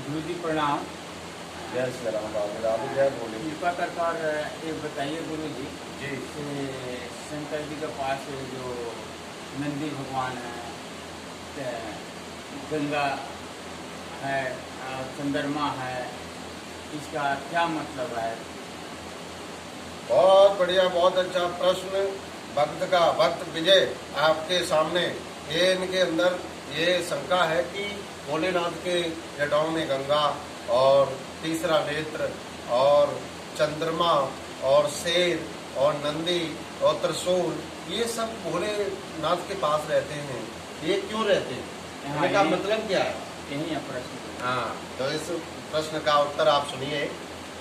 गुरु जी प्रणाम। जय श्री राम बाबू राधे जय बोले कृपा कर और ये बताइए गुरु जी जी। कि शंकर जी के पास जो नंदी भगवान है, गंगा है और चंद्रमा है, इसका क्या मतलब है? बहुत बढ़िया, बहुत अच्छा प्रश्न भक्त का। भक्त विजय आपके सामने ये इनके अंदर ये शंका है कि भोलेनाथ के जटाओं में गंगा और तीसरा नेत्र और चंद्रमा और शेर और नंदी और त्रिशूल, ये सब भोलेनाथ के पास रहते हैं। ये क्यों रहते हैं, हाँ, इनका मतलब क्या है? यही है प्रश्न। हाँ, तो इस प्रश्न का उत्तर आप सुनिए।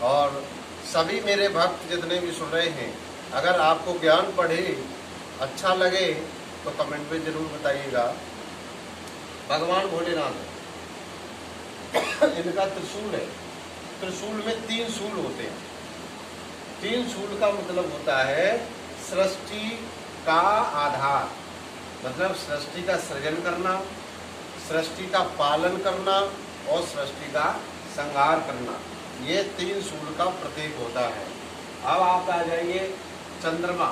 और सभी मेरे भक्त जितने भी सुन रहे हैं, अगर आपको ज्ञान पढ़े अच्छा लगे तो कमेंट में जरूर बताइएगा। भगवान भोलेनाथ इनका त्रिशूल है। त्रिशूल में 3 शूल होते हैं। 3 शूल का मतलब होता है सृष्टि का आधार, मतलब सृष्टि का सृजन करना, सृष्टि का पालन करना और सृष्टि का संहार करना। ये 3 शूल का प्रतीक होता है। अब आप आ जाइए चंद्रमा।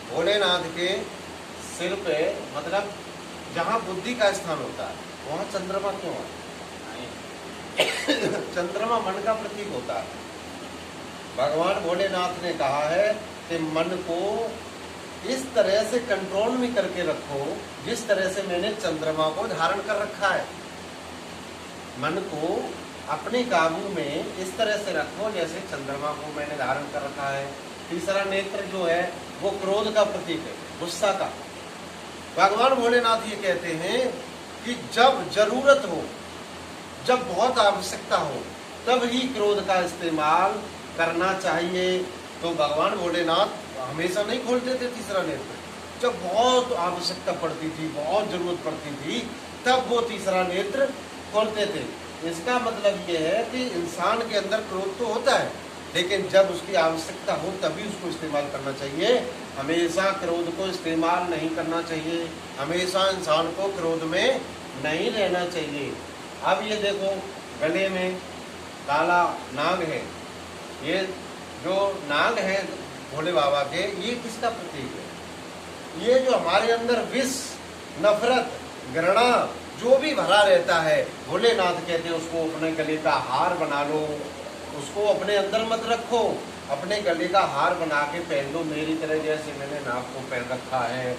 भोलेनाथ के सिर पे, मतलब जहाँ बुद्धि का स्थान होता है वहाँ चंद्रमा क्यों है? चंद्रमा मन का प्रतीक होता है। भगवान भोलेनाथ ने कहा है कि मन को इस तरह से कंट्रोल में करके रखो जिस तरह से मैंने चंद्रमा को धारण कर रखा है। मन को अपने काबू में इस तरह से रखो जैसे चंद्रमा को मैंने धारण कर रखा है। तीसरा नेत्र जो है वो क्रोध का प्रतीक है, गुस्सा का। भगवान भोलेनाथ ये कहते हैं कि जब जरूरत हो, जब बहुत आवश्यकता हो, तब ही क्रोध का इस्तेमाल करना चाहिए। तो भगवान भोलेनाथ हमेशा नहीं खोलते थे तीसरा नेत्र। जब बहुत आवश्यकता पड़ती थी, बहुत जरूरत पड़ती थी, तब वो तीसरा नेत्र खोलते थे। इसका मतलब ये है कि इंसान के अंदर क्रोध तो होता है, लेकिन जब उसकी आवश्यकता हो तभी उसको इस्तेमाल करना चाहिए। हमेशा क्रोध को इस्तेमाल नहीं करना चाहिए। हमेशा इंसान को क्रोध में नहीं रहना चाहिए। अब ये देखो, गले में काला नाग है। ये जो नाग है भोले बाबा के, ये किसका प्रतीक है? ये जो हमारे अंदर विष, नफरत, घृणा जो भी भरा रहता है, भोलेनाथ कहते हैं उसको अपने गले का हार बना लो। उसको अपने अंदर मत रखो, अपने गले का हार बना के पहन लो, मेरी तरह जैसे मैंने नाग को पहन रखा है।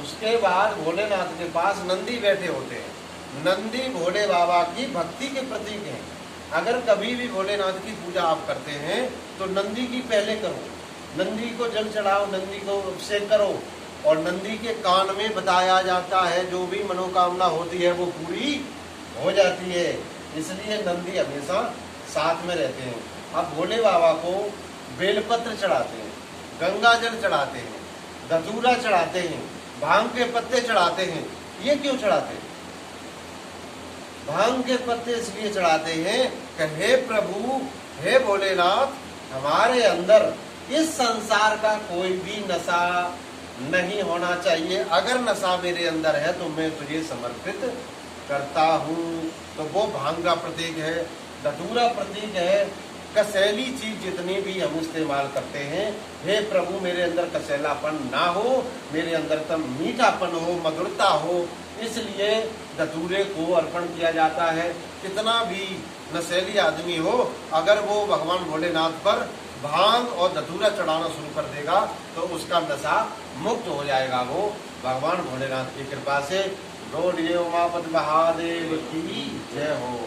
उसके बाद भोलेनाथ के पास नंदी बैठे होते हैं। नंदी भोले बाबा की भक्ति के प्रतीक हैं। अगर कभी भी भोलेनाथ की पूजा आप करते हैं तो नंदी की पहले करो, नंदी को जल चढ़ाओ, नंदी को अभिषेक करो। और नंदी के कान में बताया जाता है जो भी मनोकामना होती है वो पूरी हो जाती है। इसलिए नंदी हमेशा साथ में रहते हैं। अब भोले बाबा को बेलपत्र चढ़ाते हैं, गंगा जल चढ़ाते हैं, धतूरा चढ़ाते हैं, भांग के पत्ते चढ़ाते हैं। ये क्यों चढ़ाते हैं? भांग के पत्ते इसलिए चढ़ाते हैं कि हे प्रभु, हे भोलेनाथ, हमारे अंदर इस संसार का कोई भी नशा नहीं होना चाहिए। अगर नशा मेरे अंदर है तो मैं तुझे समर्पित करता हूँ। तो वो भांग का प्रतीक है, धतूरा प्रतीक है। कसैली चीज जितनी भी हम इस्तेमाल करते हैं, हे प्रभु मेरे अंदर कसैलापन ना हो, मेरे अंदर तब मीठापन हो, मधुरता हो, इसलिए धतूरे को अर्पण किया जाता है। कितना भी नशेली आदमी हो, अगर वो भगवान भोलेनाथ पर भांग और धतूरा चढ़ाना शुरू कर देगा तो उसका नशा मुक्त हो जाएगा वो भगवान भोलेनाथ की कृपा से। बोलिए उमापति महादेव की जय हो।